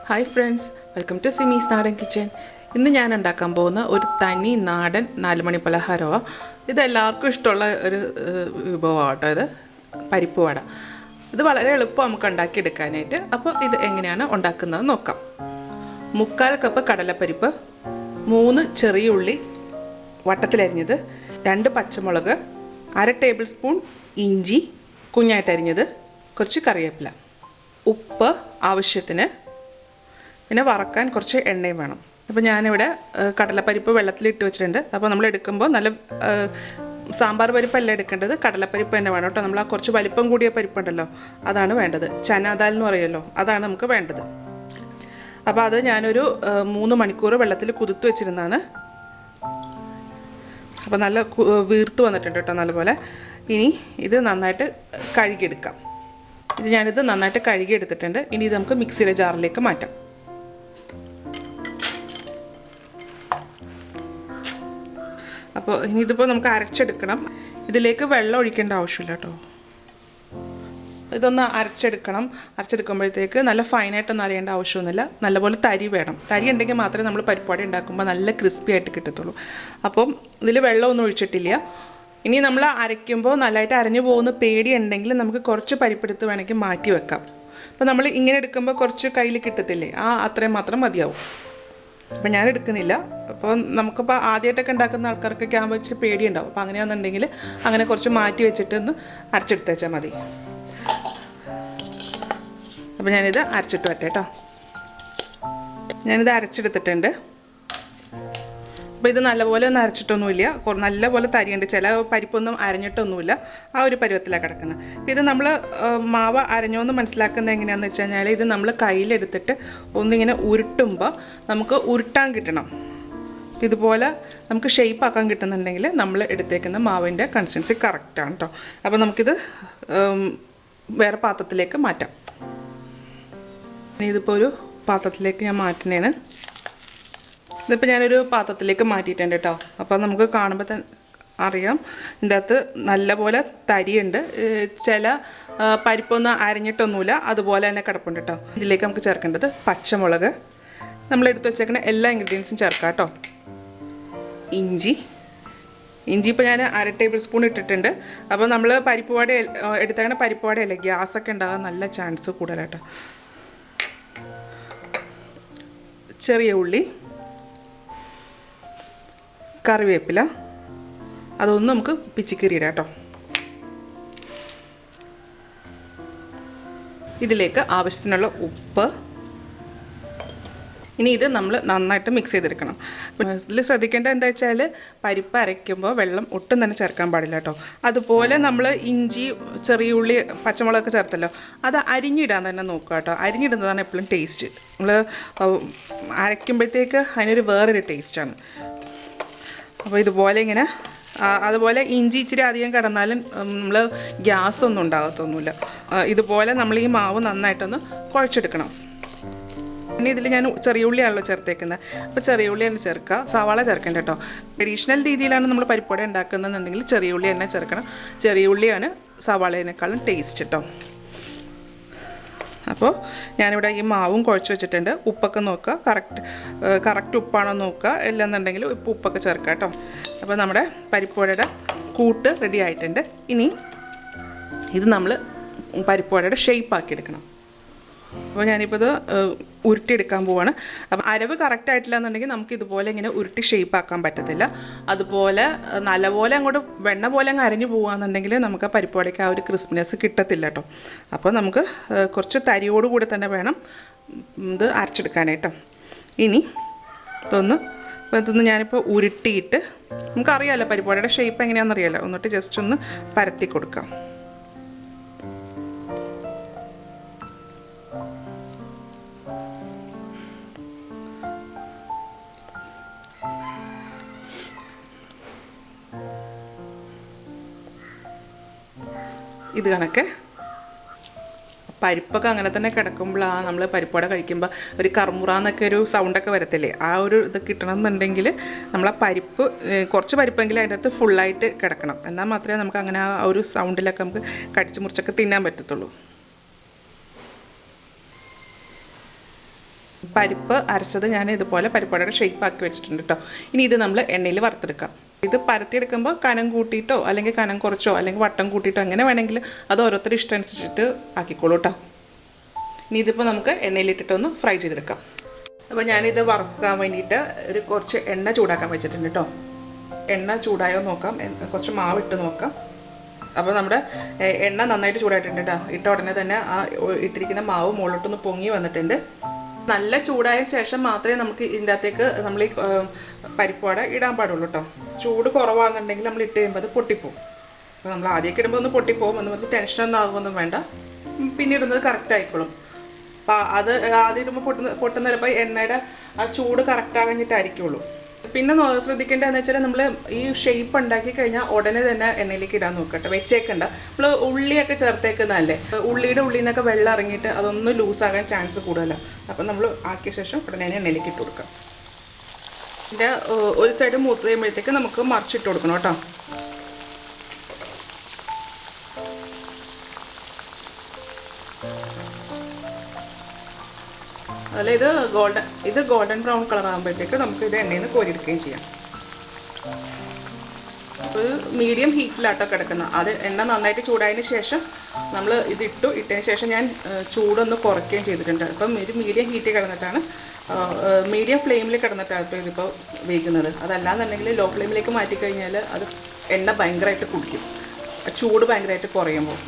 Hi friends, welcome to Simis Nadan Kitchen. ഇന്ന് ഞാൻ ഉണ്ടാക്കാൻ പോകുന്ന ഒരു തനി നാടൻ 4 മണി പലഹാരമാണ്. ഇത് എല്ലാവർക്കും ഇഷ്ടമുള്ള ഒരു വിഭവമാണ് ഇത് പരിപ്പ് വട. ഇത് വളരെ എളുപ്പം നമുക്ക് ഉണ്ടാക്കി എടുക്കാനായിട്ട്. അപ്പോൾ ഇത് എങ്ങനെയാണ് ഉണ്ടാക്കുന്നത് നോക്കാം. 3/4 കപ്പ് കടലപ്പരിപ്പ്, 3 ചെറിയ ഉള്ളി വട്ടത്തിലരിഞ്ഞത്, 2 പച്ചമുളക്, 1/2 ടേബിൾ സ്പൂൺ ഇഞ്ചി കുഞ്ഞായിട്ട് അരിഞ്ഞത്, കുറച്ച് കറിവേപ്പില, ഉപ്പ് ആവശ്യത്തിന്, പിന്നെ വറക്കാൻ കുറച്ച് എണ്ണയും വേണം. അപ്പോൾ ഞാനിവിടെ കടലപ്പരിപ്പ് വെള്ളത്തിലിട്ട് വെച്ചിട്ടുണ്ട്. അപ്പോൾ നമ്മൾ എടുക്കുമ്പോൾ നല്ല സാമ്പാർ പരിപ്പല്ല എടുക്കേണ്ടത്, കടലപ്പരിപ്പ് തന്നെ വേണം കേട്ടോ. നമ്മൾ ആ കുറച്ച് വലിപ്പം കൂടിയ പരിപ്പുണ്ടല്ലോ, അതാണ് വേണ്ടത്. ചന ദാൽ എന്ന് പറയുമല്ലോ, അതാണ് നമുക്ക് വേണ്ടത്. അപ്പോൾ അത് ഞാനൊരു 3 മണിക്കൂർ വെള്ളത്തിൽ കുതിർത്ത് വെച്ചിരുന്നതാണ്. അപ്പോൾ നല്ല വീർത്ത് വന്നിട്ടുണ്ട് കേട്ടോ നല്ലപോലെ. ഇനി ഇത് നന്നായിട്ട് കഴുകിയെടുക്കാം. ഞാനിത് നന്നായിട്ട് കഴുകിയെടുത്തിട്ടുണ്ട്. ഇനി ഇത് നമുക്ക് മിക്സിയുടെ ജാറിലേക്ക് മാറ്റാം. അപ്പോൾ ഇനി ഇതിപ്പോൾ നമുക്ക് അരച്ചെടുക്കണം. ഇതിലേക്ക് വെള്ളം ഒഴിക്കേണ്ട ആവശ്യമില്ല കേട്ടോ. ഇതൊന്ന് അരച്ചെടുക്കുമ്പോഴത്തേക്ക് നല്ല ഫൈനായിട്ടൊന്നും അരയേണ്ട ആവശ്യമൊന്നുമില്ല. നല്ലപോലെ തരി വേണം. തരി ഉണ്ടെങ്കിൽ മാത്രമേ നമ്മൾ പരിപ്പ് വട ഉണ്ടാക്കുമ്പോൾ നല്ല ക്രിസ്പി ആയിട്ട് കിട്ടത്തുള്ളൂ. അപ്പം ഇതിൽ വെള്ളമൊന്നും ഒഴിച്ചിട്ടില്ല. ഇനി നമ്മൾ അരയ്ക്കുമ്പോൾ നല്ലതായിട്ട് അരഞ്ഞു പോകുന്ന പേടിയുണ്ടെങ്കിൽ നമുക്ക് കുറച്ച് പരിപ്പെടുത്ത് വേണമെങ്കിൽ മാറ്റി വെക്കാം. അപ്പോൾ നമ്മൾ ഇങ്ങനെ എടുക്കുമ്പോൾ കുറച്ച് കയ്യിൽ കിട്ടത്തില്ലേ, അത്രയും മാത്രം മതിയാവും. അപ്പം ഞാൻ എടുക്കുന്നില്ല. അപ്പോൾ നമുക്കിപ്പോൾ ആദ്യമായിട്ടൊക്കെ ഉണ്ടാക്കുന്ന ആൾക്കാർക്കൊക്കെ ആകുമ്പോൾ ഇച്ചിരി പേടിയുണ്ടാവും. അപ്പോൾ അങ്ങനെയാണെന്നുണ്ടെങ്കിൽ അങ്ങനെ കുറച്ച് മാറ്റി വെച്ചിട്ട് ഒന്ന് അരച്ചെടുത്ത് വെച്ചാൽ മതി. അപ്പോൾ ഞാനിത് അരച്ചിട്ട് വരട്ടെ കേട്ടോ. ഞാനിത് അരച്ചെടുത്തിട്ടുണ്ട്. അപ്പോൾ ഇത് നല്ലപോലെ ഒന്നും അരച്ചിട്ടൊന്നുമില്ല, നല്ലപോലെ തരിയുണ്ട്. ചില പരിപ്പൊന്നും അരഞ്ഞിട്ടൊന്നുമില്ല, ആ ഒരു പരുവത്തിലാണ് കിടക്കുന്നത്. ഇത് നമ്മൾ മാവ് അരഞ്ഞോന്ന് മനസ്സിലാക്കുന്നത് എങ്ങനെയാണെന്ന് വെച്ച് കഴിഞ്ഞാൽ, ഇത് നമ്മൾ കയ്യിലെടുത്തിട്ട് ഒന്നിങ്ങനെ ഉരുട്ടുമ്പോൾ നമുക്ക് ഉരുട്ടാൻ കിട്ടണം. ഇതുപോലെ നമുക്ക് ഷേപ്പ് ആക്കാൻ കിട്ടുന്നുണ്ടെങ്കിൽ നമ്മൾ എടുത്തേക്കുന്ന മാവിൻ്റെ കൺസിസ്റ്റൻസി കറക്റ്റാണ് കേട്ടോ. അപ്പോൾ നമുക്കിത് വേറെ പാത്രത്തിലേക്ക് മാറ്റാം. ഇതിപ്പോൾ ഒരു പാത്രത്തിലേക്ക് ഞാൻ മാറ്റുന്നതാണ്. ഇതിപ്പോൾ ഞാനൊരു പാത്രത്തിലേക്ക് മാറ്റിയിട്ടുണ്ട് കേട്ടോ. അപ്പോൾ നമുക്ക് കാണുമ്പോൾ തന്നെ അറിയാം ഇതിൻ്റെ അകത്ത് നല്ലപോലെ തരിയുണ്ട്. ചില പരിപ്പൊന്നും അരഞ്ഞിട്ടൊന്നുമില്ല, അതുപോലെ തന്നെ കിടപ്പുണ്ട് കേട്ടോ. ഇതിലേക്ക് നമുക്ക് ചേർക്കേണ്ടത് പച്ചമുളക്, നമ്മൾ എടുത്ത് വെച്ചേക്കുന്ന എല്ലാ ഇൻഗ്രീഡിയൻസും ചേർക്കാം കേട്ടോ. ഇഞ്ചി ഇപ്പോൾ ഞാൻ 1/2 ടേബിൾ സ്പൂൺ ഇട്ടിട്ടുണ്ട്. അപ്പോൾ നമ്മൾ പരിപ്പ് വട എടുത്തേക്കണ പരിപ്പ് വടയല്ലേ, ഗ്യാസൊക്കെ ഉണ്ടാകാൻ നല്ല ചാൻസ് കൂടുതലാട്ടോ. ചെറിയ ഉള്ളി, കറിവേപ്പില, അതൊന്നും നമുക്ക് പിച്ചിക്കറിയിടാം കേട്ടോ. ഇതിലേക്ക് ആവശ്യത്തിനുള്ള ഉപ്പ്. ഇനി ഇത് നമ്മൾ നന്നായിട്ട് മിക്സ് ചെയ്തെടുക്കണം. ഇതിൽ ശ്രദ്ധിക്കേണ്ട എന്താ വെച്ചാൽ, പരിപ്പ് അരയ്ക്കുമ്പോൾ വെള്ളം ഒട്ടും തന്നെ ചേർക്കാൻ പാടില്ല കേട്ടോ. അതുപോലെ നമ്മൾ ഇഞ്ചി, ചെറിയ ഉള്ളി, പച്ചമുളകൊക്കെ ചേർത്തല്ലോ, അത് അരിഞ്ഞിടാൻ തന്നെ നോക്കുക കേട്ടോ. അരിഞ്ഞിടുന്നതാണ് എപ്പോഴും ടേസ്റ്റ്. നമ്മൾ അരയ്ക്കുമ്പോഴത്തേക്ക് അതിനൊരു വേറൊരു ടേസ്റ്റാണ്. അപ്പോൾ ഇതുപോലെ ഇങ്ങനെ, അതുപോലെ ഇഞ്ചി ഇച്ചിരി അധികം കിടന്നാലും നമ്മൾ ഗ്യാസൊന്നും ഉണ്ടാകത്തൊന്നുമില്ല. ഇതുപോലെ നമ്മൾ ഈ മാവ് നന്നായിട്ടൊന്ന് കുഴച്ചെടുക്കണം. പിന്നെ ഇതിൽ ഞാൻ ചെറിയ ഉള്ളിയാണല്ലോ ചേർത്തേക്കുന്നത്. അപ്പോൾ ചെറിയ ഉള്ളി തന്നെ ചേർക്കുക, സവാള ചേർക്കേണ്ട കേട്ടോ. ട്രഡീഷണൽ രീതിയിലാണ് നമ്മൾ പരിപ്പ് വട ഉണ്ടാക്കുന്നതെന്നുണ്ടെങ്കിൽ ചെറിയ ഉള്ളി തന്നെ ചേർക്കണം. ചെറിയ ഉള്ളിയാണ് സവാളേനേക്കാളും ടേസ്റ്റ് കേട്ടോ. അപ്പോൾ ഞാനിവിടെ ഈ മാവും കുഴച്ച് വെച്ചിട്ടുണ്ട്. ഉപ്പൊക്കെ നോക്കുക, കറക്റ്റ് ഉപ്പാണോ നോക്കുക. ഇല്ലെന്നുണ്ടെങ്കിൽ ഉപ്പൊക്കെ ചേർക്കുക കേട്ടോ. അപ്പോൾ നമ്മുടെ പരിപ്പ് വടയുടെ കൂട്ട് റെഡി ആയിട്ടുണ്ട്. ഇനി ഇത് നമ്മൾ പരിപ്പ് വടയുടെ ഷേപ്പ് ആക്കി എടുക്കണം. അപ്പോൾ ഞാനിപ്പോൾ ഇത് ഉരുട്ടിയെടുക്കാൻ പോവാണ്. അപ്പം അരവ് കറക്റ്റായിട്ടില്ല എന്നുണ്ടെങ്കിൽ നമുക്ക് ഇതുപോലെ ഇങ്ങനെ ഉരുട്ടി ഷേപ്പ് ആക്കാൻ പറ്റത്തില്ല. അതുപോലെ നല്ലപോലെ അങ്ങോട്ട് വെണ്ണ പോലെ അങ്ങ് അരഞ്ഞു പോകുകയെന്നുണ്ടെങ്കിൽ നമുക്ക് ആ പരിപ്പ് വടയ്ക്ക് ആ ഒരു ക്രിസ്പിനെസ് കിട്ടത്തില്ല കേട്ടോ. അപ്പോൾ നമുക്ക് കുറച്ച് തരിയോടുകൂടി തന്നെ വേണം ഇത് അരച്ചെടുക്കാനായിട്ടോ. ഇനി ഇതൊന്ന് ഞാനിപ്പോൾ ഉരുട്ടിയിട്ട്, നമുക്കറിയാമല്ലോ പരിപ്പ് വടയുടെ ഷേപ്പ് എങ്ങനെയാണെന്നറിയാമല്ലോ, എന്നിട്ട് ജസ്റ്റ് ഒന്ന് പരത്തി കൊടുക്കാം. ഇത് കണക്ക് പരിപ്പൊക്കെ അങ്ങനെ തന്നെ കിടക്കുമ്പോഴാണ് നമ്മൾ പരിപ്പോടെ കഴിക്കുമ്പോൾ ഒരു കറുമുറാന്നൊക്കെ ഒരു സൗണ്ടൊക്കെ വരത്തില്ലേ, ആ ഒരു ഇത് കിട്ടണമെന്നുണ്ടെങ്കിൽ നമ്മൾ ആ പരിപ്പ് കുറച്ച് പരിപ്പെങ്കിലും അതിൻ്റെ അകത്ത് ഫുള്ളായിട്ട് കിടക്കണം. എന്നാൽ മാത്രമേ നമുക്ക് അങ്ങനെ ആ ഒരു സൗണ്ടിലൊക്കെ നമുക്ക് കടിച്ച് മുറിച്ചൊക്കെ തിന്നാൻ പറ്റത്തുള്ളൂ. പരിപ്പ് അരച്ചത് ഞാൻ ഇതുപോലെ പരിപ്പുവടയുടെ ഷേപ്പ് ആക്കി വെച്ചിട്ടുണ്ട് കേട്ടോ. ഇനി ഇത് നമ്മൾ എണ്ണയിൽ വറുത്തെടുക്കാം. ഇത് പരത്തിയെടുക്കുമ്പോൾ കനം കൂട്ടിയിട്ടോ അല്ലെങ്കിൽ കനം കുറച്ചോ അല്ലെങ്കിൽ വട്ടം കൂട്ടിയിട്ടോ എങ്ങനെ വേണമെങ്കിലും അത് ഓരോരുത്തരുടെ ഇഷ്ടം അനുസരിച്ചിട്ട് ആക്കിക്കോളൂ കേട്ടോ. ഇനി ഇതിപ്പോൾ നമുക്ക് എണ്ണയിലിട്ടിട്ടൊന്ന് ഫ്രൈ ചെയ്തെടുക്കാം. അപ്പോൾ ഞാനിത് വറുക്കാൻ വേണ്ടിയിട്ട് കുറച്ച് എണ്ണ ചൂടാക്കാൻ വെച്ചിട്ടുണ്ട് കേട്ടോ. എണ്ണ ചൂടായോ നോക്കാം, കുറച്ച് മാവിട്ട് നോക്കാം. അപ്പോൾ നമ്മുടെ എണ്ണ നന്നായിട്ട് ചൂടായിട്ടുണ്ട് കേട്ടോ. ഇട്ട ഉടനെ തന്നെ ആ ഇട്ടിരിക്കുന്ന മാവ് മുകളിലോട്ടൊന്ന് പൊങ്ങി വന്നിട്ടുണ്ട്. നല്ല ചൂടായ ശേഷം മാത്രമേ നമുക്ക് ഇതിൻ്റെ അകത്തേക്ക് നമ്മൾ ഈ പരിപ്പുവട ഇടാൻ പാടുള്ളൂ കേട്ടോ. ചൂട് കുറവാണെന്നുണ്ടെങ്കിൽ നമ്മൾ ഇട്ട് കഴിയുമ്പോൾ അത് പൊട്ടിപ്പോവും. അപ്പോൾ നമ്മൾ ആദ്യമൊക്കെ ഇടുമ്പോൾ ഒന്ന് പൊട്ടിപ്പോവും എന്ന് പറഞ്ഞ് ടെൻഷനൊന്നും ആകുമൊന്നും വേണ്ട, പിന്നെ ഇടുന്നത് കറക്റ്റ് ആയിക്കോളും. അപ്പോൾ അത് ആദ്യം ഇടുമ്പോൾ പൊട്ടുന്ന ചിലപ്പോൾ എണ്ണയുടെ ആ ചൂട് കറക്റ്റ് ആകാഞ്ഞിട്ടായിരിക്കുള്ളൂ. പിന്നെ ശ്രദ്ധിക്കേണ്ടതെന്ന് വെച്ചാൽ നമ്മൾ ഈ ഷേപ്പ് ഉണ്ടാക്കി കഴിഞ്ഞാൽ ഉടനെ തന്നെ എണ്ണയിലേക്ക് ഇടാൻ നോക്കട്ടെ, വെച്ചേക്കണ്ട. നമ്മൾ ഉള്ളിയൊക്കെ ചേർത്തേക്കുന്നതല്ലേ, ഉള്ളിയുടെ ഉള്ളിൽ നിന്നൊക്കെ വെള്ളം ഇറങ്ങിയിട്ട് അതൊന്ന് ലൂസാകാൻ ചാൻസ് കൂടുതലാണ്. അപ്പം നമ്മൾ ആക്കിയ ശേഷം ഉടനെ എണ്ണയിലേക്ക് ഇട്ട് കൊടുക്കാം. ഇതിൻ്റെ ഒരു സൈഡ് മൂത്ത് കഴിയുമ്പോഴത്തേക്ക് നമുക്ക് മറിച്ചിട്ട് കൊടുക്കണം കേട്ടോ. അതുപോലെ ഇത് ഗോൾഡൻ ബ്രൗൺ കളർ ആകുമ്പോഴത്തേക്ക് നമുക്ക് ഇത് എണ്ണയിൽ നിന്ന് കോരിയെടുക്കുകയും ചെയ്യാം. ഒരു മീഡിയം ഹീറ്റിലാട്ടോ കിടക്കുന്നത്. അത് എണ്ണ നന്നായിട്ട് ചൂടായതിന് ശേഷം നമ്മൾ ഇട്ടതിന് ശേഷം ഞാൻ ചൂടൊന്ന് കുറയ്ക്കുകയും ചെയ്തിട്ടുണ്ട്. അപ്പം ഇത് മീഡിയം ഹീറ്റിൽ കിടന്നിട്ടാണ്, മീഡിയം ഫ്ലെയിമിൽ കിടന്നിട്ടാണ് ഇതിപ്പോൾ വേകുന്നത്. അതല്ലാന്നുണ്ടെങ്കിൽ ലോ ഫ്ലെയിമിലേക്ക് മാറ്റിക്കഴിഞ്ഞാൽ അത് എണ്ണ ഭയങ്കരമായിട്ട് കുടിക്കും, ചൂട് ഭയങ്കരമായിട്ട് കുറയുമ്പോൾ.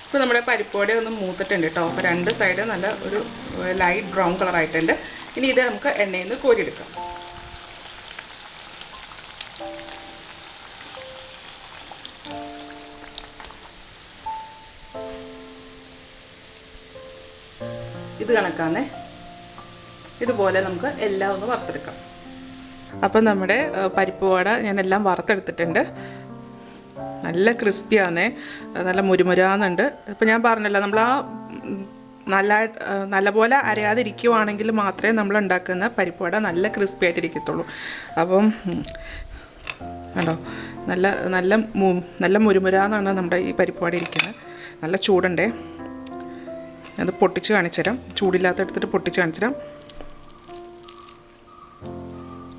ഇപ്പോൾ നമ്മുടെ പരിപ്പുവട ഒന്ന് മൂത്തിട്ടുണ്ട് കേട്ടോ. അപ്പോൾ രണ്ട് സൈഡ് നല്ല ഒരു ലൈറ്റ് ബ്രൗൺ കളർ ആയിട്ടുണ്ട്. ഇനി ഇത് നമുക്ക് എണ്ണയിൽ നിന്ന് കോരിയെടുക്കാം. ഇത് കണക്കാന്നേ, ഇതുപോലെ നമുക്ക് എല്ലാം ഒന്ന് വറുത്തെടുക്കാം. അപ്പം നമ്മുടെ പരിപ്പുവട ഞാനെല്ലാം വറുത്തെടുത്തിട്ടുണ്ട്. നല്ല ക്രിസ്പിയാന്നേ, നല്ല മുരുമുരാന്നുണ്ട്. ഇപ്പം ഞാൻ പറഞ്ഞല്ലോ, നമ്മൾ ആ നല്ലപോലെ അരയാതിരിക്കുവാണെങ്കിൽ മാത്രമേ നമ്മൾ ഉണ്ടാക്കുന്ന പരിപ്പുവട നല്ല ക്രിസ്പി ആയിട്ടിരിക്കത്തുള്ളൂ. അപ്പം കണ്ടോ, നല്ല നല്ല നല്ല മുരുമുരാന്നാണ് നമ്മുടെ ഈ പരിപ്പുവട ഇരിക്കുന്നത്. നല്ല ചൂടുണ്ടേ. അത് പൊട്ടിച്ച് കാണിച്ചു തരാം, ചൂടില്ലാത്ത എടുത്തിട്ട് പൊട്ടിച്ച് കാണിച്ചു തരാം.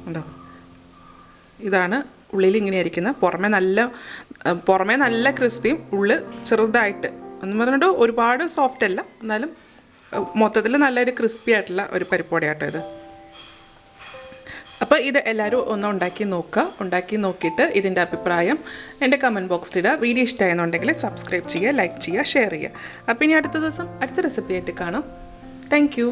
കണ്ടോ, ഇതാണ് ഉള്ളിൽ ഇങ്ങനെ ഇരിക്കുന്നത്. പുറമേ നല്ല ക്രിസ്പിയും ഉള്ളിൽ ചെറുതായിട്ട് എന്ന് പറഞ്ഞിട്ട് ഒരുപാട് സോഫ്റ്റ് അല്ല, എന്നാലും മൊത്തത്തിൽ നല്ലൊരു ക്രിസ്പി ആയിട്ടുള്ള ഒരു പരിപ്പുവടയാട്ടോ ഇത്. അപ്പോൾ ഇത് എല്ലാവരും ഒന്ന് ഉണ്ടാക്കി നോക്കുക. ഉണ്ടാക്കി നോക്കിയിട്ട് ഇതിൻ്റെ അഭിപ്രായം എൻ്റെ കമൻറ്റ് ബോക്സിലിടുക. വീഡിയോ ഇഷ്ടമായെന്നുണ്ടെങ്കിൽ സബ്സ്ക്രൈബ് ചെയ്യുക, ലൈക്ക് ചെയ്യുക, ഷെയർ ചെയ്യുക. അപ്പോൾ ഇനി അടുത്ത ദിവസം അടുത്ത റെസിപ്പി ആയിട്ട് കാണാം. Thank you.